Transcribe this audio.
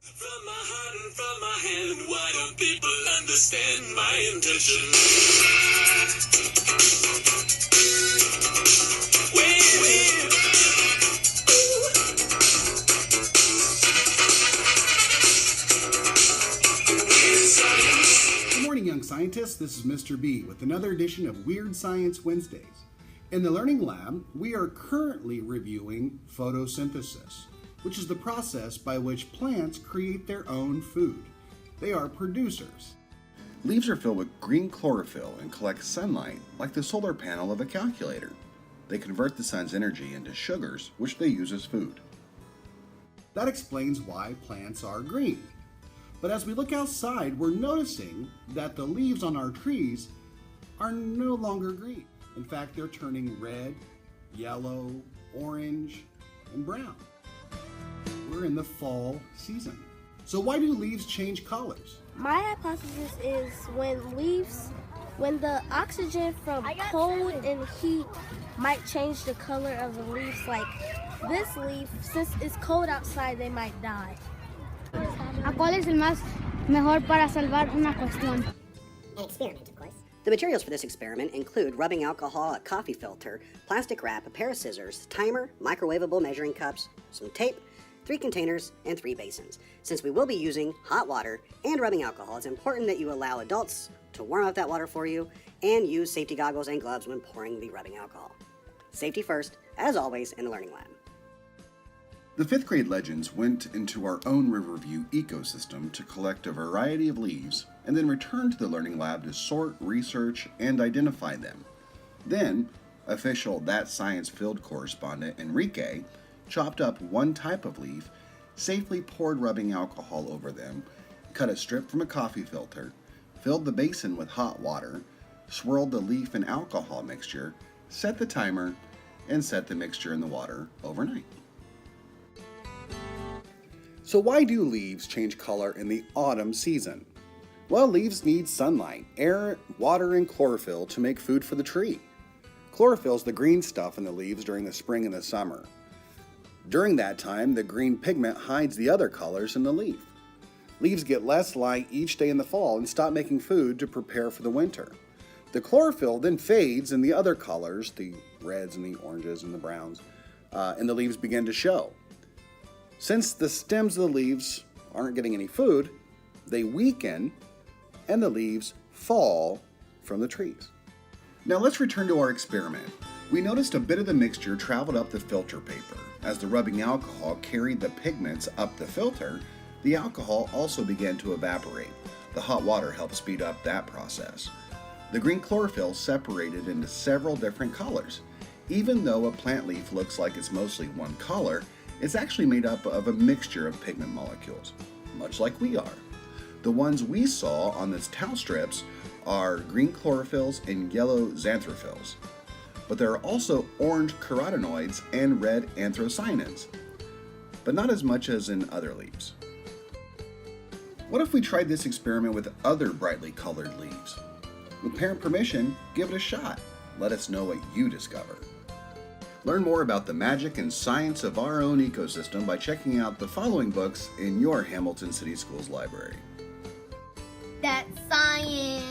From my heart and from my hand, why don't people understand my intention? Good morning, young scientists. This is Mr. B with another edition of Weird Science Wednesdays. In the Learning Lab, we are currently reviewing photosynthesis, which is the process by which plants create their own food. They are producers. Leaves are filled with green chlorophyll and collect sunlight like the solar panel of a calculator. They convert the sun's energy into sugars, which they use as food. That explains why plants are green. But as we look outside, we're noticing that the leaves on our trees are no longer green. In fact, they're turning red, yellow, orange, and brown. We're in the fall season. So why do leaves change colors? My hypothesis is when the oxygen from cold and heat might change the color of the leaves. Like this leaf, since it's cold outside, they might die. ¿A cuál es el más mejor para salvar una cuestión? An experiment, of course. The materials for this experiment include rubbing alcohol, a coffee filter, plastic wrap, a pair of scissors, timer, microwavable measuring cups, some tape, 3 containers, and 3 basins. Since we will be using hot water and rubbing alcohol, it's important that you allow adults to warm up that water for you and use safety goggles and gloves when pouring the rubbing alcohol. Safety first, as always, in the Learning Lab. The 5th grade legends went into our own Riverview ecosystem to collect a variety of leaves and then returned to the Learning Lab to sort, research, and identify them. Then, official That Science field correspondent Enrique chopped up one type of leaf, safely poured rubbing alcohol over them, cut a strip from a coffee filter, filled the basin with hot water, swirled the leaf and alcohol mixture, set the timer, and set the mixture in the water overnight. So why do leaves change color in the autumn season? Well, leaves need sunlight, air, water, and chlorophyll to make food for the tree. Chlorophyll is the green stuff in the leaves during the spring and the summer. During that time, the green pigment hides the other colors in the leaf. Leaves get less light each day in the fall and stop making food to prepare for the winter. The chlorophyll then fades and the other colors, the reds and the oranges and the browns, and the leaves begin to show. Since the stems of the leaves aren't getting any food, they weaken and the leaves fall from the trees. Now let's return to our experiment. We noticed a bit of the mixture traveled up the filter paper. As the rubbing alcohol carried the pigments up the filter, the alcohol also began to evaporate. The hot water helped speed up that process. The green chlorophyll separated into several different colors. Even though a plant leaf looks like it's mostly one color, it's actually made up of a mixture of pigment molecules, much like we are. The ones we saw on these towel strips are green chlorophylls and yellow xanthophylls. But there are also orange carotenoids and red anthocyanins, but not as much as in other leaves. What if we tried this experiment with other brightly colored leaves? With parent permission, give it a shot. Let us know what you discover. Learn more about the magic and science of our own ecosystem by checking out the following books in your Hamilton City Schools library. That's science.